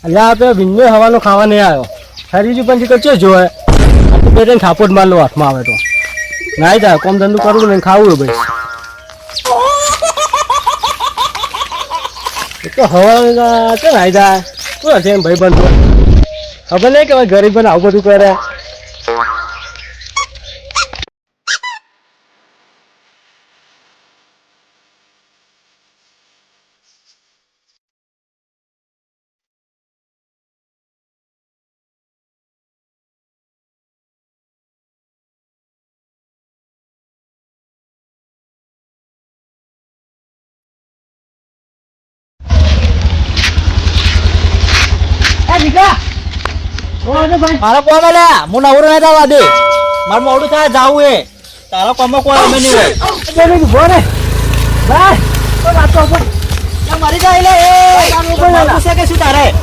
એટલે આપણે વિન્યો હવાનો ખાવા નહીં આવ્યો ખરીદી પણ કચ્ચો જોવે આટલું પેટે થાપોટ મારલો હાથમાં આવે તો નાઈ જાય કોમ ધંધો કરવું ને ખાવું ભાઈ તો હવા તો નાઈ જાય શું હશે એમ ભાઈ બંધ ખબર નહીં કે ગરીબ બને આવું બધું કરે મારો કોમ અલ્યા હું નવરો ના જવા દે મારે મોડું થાય જાવું એ તારો કોમ કોઈ અમે નહીં હોય મારી જાય લે એ કે શું તારે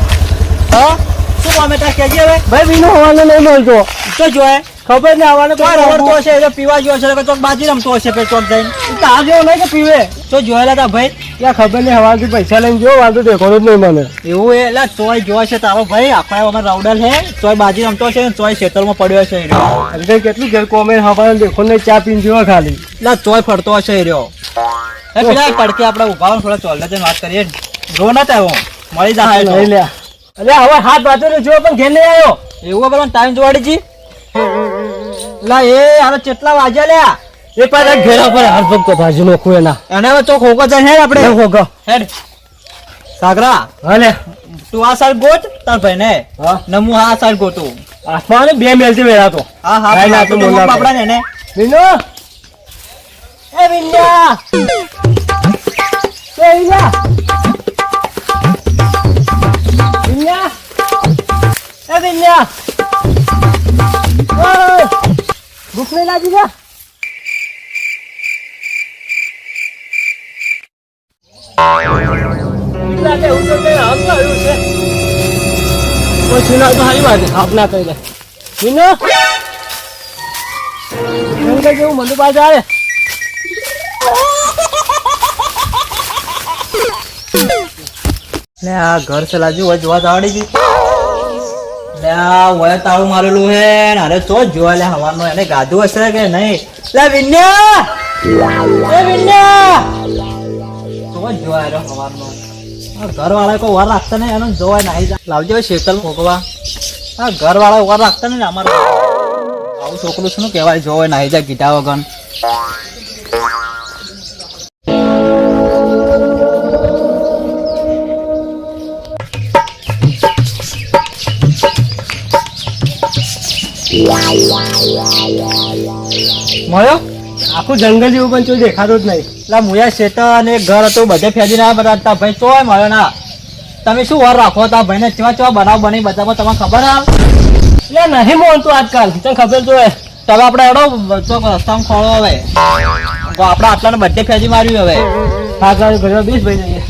હા શું કોમે તાર કેજે હવે ભાઈ વિનો હવાનો નહીં મળતો તો જોય ખબર ને આવવાનો કોઈ રવડતો હશે એટલે પીવા ગયો હશે ચોક બાજી રમતો હશે પેટ ચોક જઈને તાર જેવો નહીં કે પીવે તો જોયેલા તા ભાઈ ત્યાં ખબર નહીં હવાથી પૈસા લઈને જો વાંધો દેખાડો જ નહીં મને એવું એ એટલે ચોય જોવા છે તારો ભાઈ આખા અમારે રાઉડલ હે ચોય બાજી રમતો છે ને ચોય શેતરમાં પડ્યો છે એટલે કેટલું ઘેર કોમે હવાનો દેખો ને ચા પીને જેવા ખાલી એટલે ચોય ફરતો હશે એ રહ્યો એ પેલા પડકે આપણે ઉભા થોડા ચોલ્લે જઈને વાત કરીએ રો ના થાય હું મળી જાય નહીં લ્યા અરે હવે હાથ બાજુ જો પણ ઘેર નહીં આવ્યો એવું બધો ટાઈમ જોવાડી જી લા એ હારે કેટલા વાગ્યા લ્યા એ પાછા ઘેરા પર હાથ ભગતો ભાજી નોખું એના એને હવે ચોક હોકો જાય હેડ આપણે હોગો હેડ સાગરા હાલે તું આ સાઈડ ગોત તાર ભાઈ ને હા નમુ આ સાઈડ ગોતું આસમાને બે મેલથી વેરા તો હા હા ભાઈ ના તો બોલના બાપડા ને એને વિનો એ વિન્યા એ વિન્યા વિન્યા એ વિન્યા ઓય ભૂખ નહીં લાગી લ્યા લાગે હું તો કઈ હાથ આવ્યું છે કોઈ સુના તો હારી વાત હાફ ના કહી દે વિનો શંકર જેવું મંદુ બાજુ આવે લે આ ઘર ચલાજી હોય જોવા આવડી ગઈ લે આ વયા તાળું મારેલું હે ને અરે તો જોવા લે હવાનો એને ગાધું હશે કે નહીં લે વિન્યા એ વિન્યા તો જોવા રે હવાનો આ ઘર વાળા કોઈ વાર રાખતા નહીં એનું જોવા નહીં લાવજો શેતલ ભોગવા આ ઘર વાળા વાર રાખતા નહીં અમારે આવું છોકરું શું કહેવાય જોવા નહીં જાય ગીટા વગર મળ્યો આખું જંગલ જેવું પણ કોઈ દેખાતું જ નહીં એટલે મુયા શેતર અને ઘર હતું બધે ફેંદીને આ બધા તા ભાઈ ચોય મળ્યો ના તમે શું વાર રાખો તા ભાઈને ચેવા ચેવા બનાવ બની બધામાં તમને ખબર હા એટલે નહીં મોનતું આજકાલ તને ખબર તો હે તમે આપણે એડો ચોક રસ્તામાં ખોળો હવે તો આપણે આટલાને બધે ફેંદી માર્યું હવે આગળ ઘરે બેસ ભાઈ જઈએ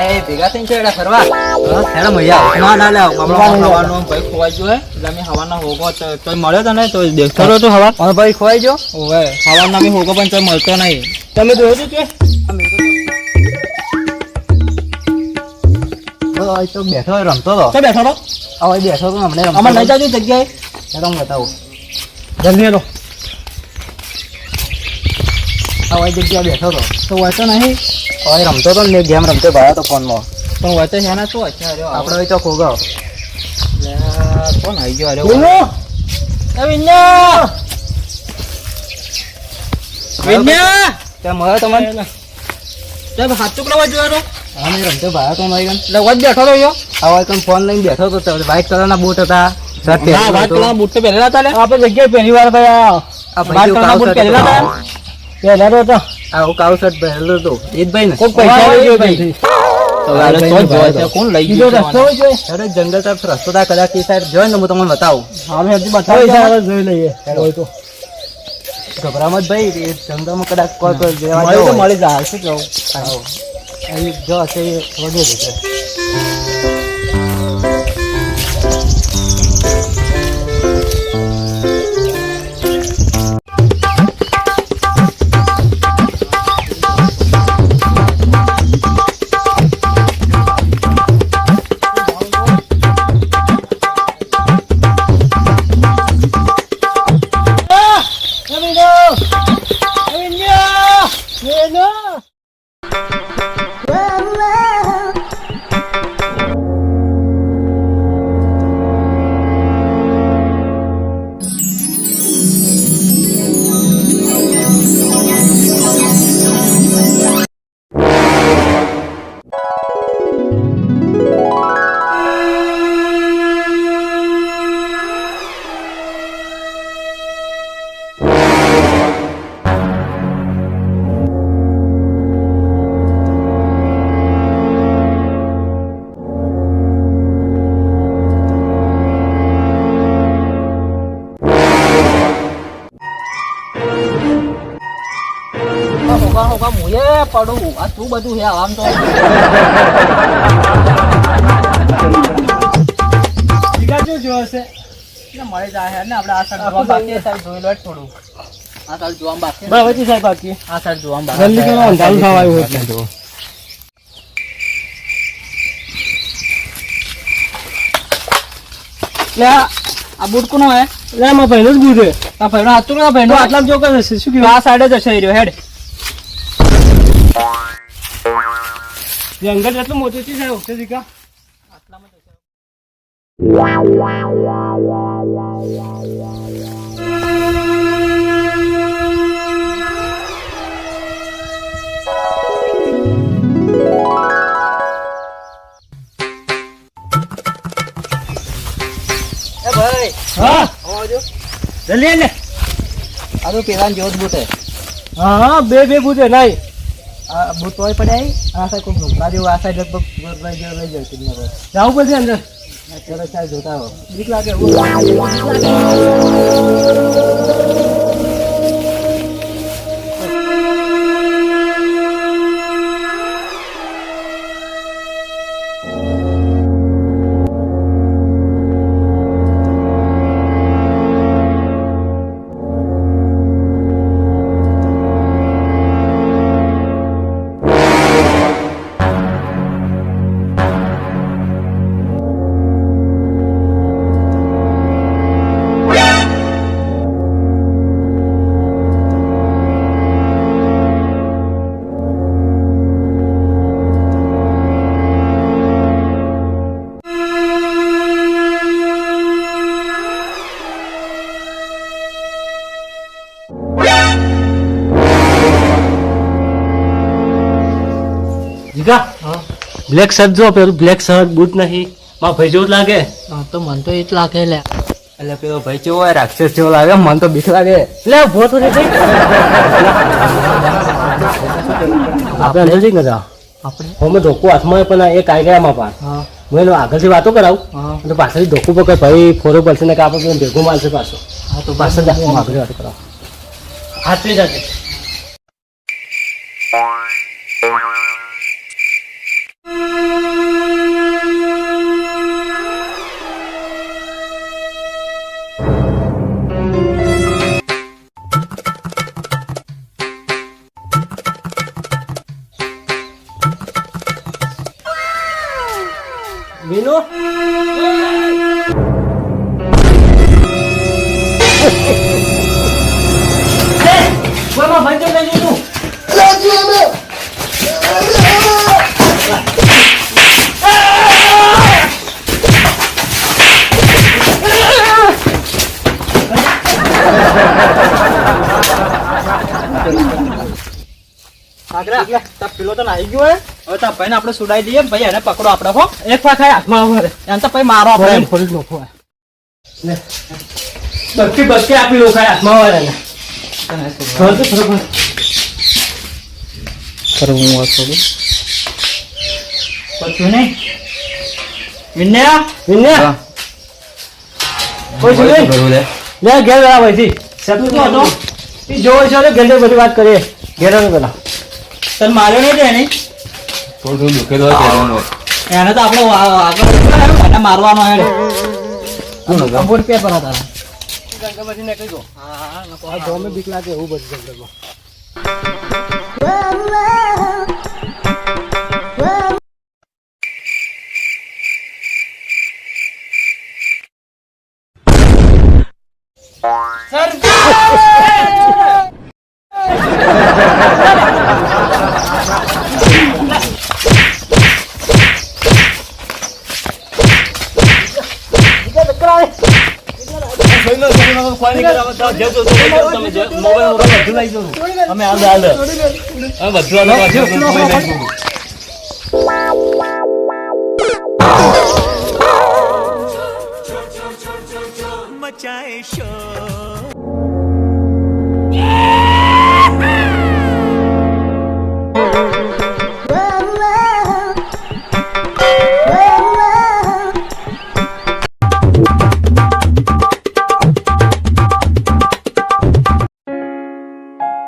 એ ભેગા થઈને ચેડા ફરવા હેડા મૈયા ના ના લે આપણે હવાનો ભાઈ ખોવાઈ ગયો હે એટલે અમે હવાના હોગો તો મળ્યો તો ને તો દેખતો રહ્યો તો હવા હવે ભાઈ ખોવાઈ ગયો ઓવે હવાના અમે હોગો પણ તો મળતો નહીં તમે જોયું હતું કે તો બેઠો રમતો હતો તો બેઠો તો હવે બેઠો તો હમણાં અમારે લઈ જાજો જગ્યાએ હું બતાવું જલ્દી હેલો હવે જગ્યા બેઠો હતો તો હોય તો નહીં હવે રમતો તો ને ગેમ રમતો ભાયો તો ફોનમાં પણ હોય તો હેના શું અત્યારે આપણે હોય તો ખોગો કોણ આવી ગયો અરે વિન્યા વિન્યા ત્યાં મળ્યો તમને સાહેબ હાથ ચુકલાવા જોયો હા મેં રમતો ભાયો તો નહીં એટલે વચ બેઠો તો યો હવે કંઈ ફોન લઈને બેઠો તો વ્હાઈટ કલરના બૂટ હતા શર્ટ હા વાત પહેરેલો કલા બૂટ તો પહેરેલા હતા ને આપણે જગ્યાએ પહેલી વાર ગયા આ વાત કલા બૂટ પહેરેલા હતા પહેરેલો હતો આવું કાળો શર્ટ પહેરેલો હતો એ જ ભાઈ ને કોઈ પૈસા લઈ ગયો ભાઈ તો યાર તો જોઈ છે કોણ લઈ બીજો ગયું રસ્તો હોય છે અરે જંગલ તરફ રસ્તો તા કદાચ એ સાઈડ જોઈ ને હું તમને બતાવું હાલ હજી બતાવી છે જોઈ લઈએ હોય તો ગભરામત ભાઈ એ જંગલમાં કદાચ કોઈ જેવા મળી તો હોય. મળી જાય શું કહું આવો. અહીં જો હશે એ વધુ જશે હોગા મુએ પડું આ તું બધું હે આમ તો જો હશે મળી જાય ને આપણે આ સાઈડ જોવા બાકી સાઈડ જોઈ લો થોડું આ સાઈડ જોવા બાકી બરાબર સાહેબ બાકી આ સાઈડ જોવા બાકી જલ્દી કરો અંધારું થવા આવ્યું એટલે એટલે આ બૂટ કોનો હે એટલે આમાં ભાઈનો જ બૂટ છે આ ભાઈનો હાથ તો ભાઈનો આટલા જો કરે છે શું કહેવાય આ સાઈડ જ હશે એ રહ્યો હેડ જંગલ એટલું મોટું છે સાહેબ ઓકે દીકા એ ભાઈ હા આવજો જલ્દી લે આ તો પેલા જેવો જ બૂટ હે હા બે બૂટ છે નહીં આ બૂટ તોય પડ્યા આ સાઈડ કોઈ ઢોકળા જેવું આ સાઈડ લગભગ લઈ જાય કિડનેપ જવું પડશે અંદર અત્યારે ચાલ જોતા હો બીક લાગે ભીખા હા બ્લેક શર્ટ જો પેલું બ્લેક શર્ટ બૂટ નહીં માં ભાઈ જેવું જ લાગે હા, તો મને તો એ જ લાગે લે. એટલે પેલો ભાઈ કેવો હોય રાક્ષસ જેવો લાગે, મને તો બીક લાગે. લે ઉભો તો રે ભાઈ આપણે અંદર જઈ ગયા આપણે અમે ધોકું હાથમાં પણ એક આવી ગયા માં હા હું એનો આગળથી વાતો કરાવું હા અને પાછળથી ધોકું પકડ ભાઈ ફોરો પડશે ને કે આપણે ભેગું મારશે પાછો હા, તો પાછળ પાછળ હું આગળ વાતો કરાવું હાથે જાતે મીનુ કોઈમાં ભાઈ તો લઈ લીધું કાકરા, તાર પેલો તો નાઈ ગયો હે. હવે તાર ભાઈને આપણે સુડાઈ દઈએ, ભાઈ એને પકડો આપણે હો. એક પાછા હાથમાં આવે એને તો ભાઈ મારો આપણે. ફોરી નો ફોય બસ્કી આપી લો ખાય હાથમાં આવે ને થોડું થોડું કરવું હોય થોડું. પછી નહીં વિન્યા વિન્યા કોઈ છે નહીં લે ઘેર ગયા ભાઈથી સતું તો હતો એ જોવો છે ને ઘેર બધી વાત કરીએ ઘેર ને પેલા તને માર્યો નહીં તેને થોડું દુખે તો એને તો આપણો આગળ એને મારવાનો હે. અંબોર પે પર હતા. જંગલમાંથી નીકળી ગયો હા ગમે બીક લાગે એવું બધું જંગલમાં અમે હાલ બધું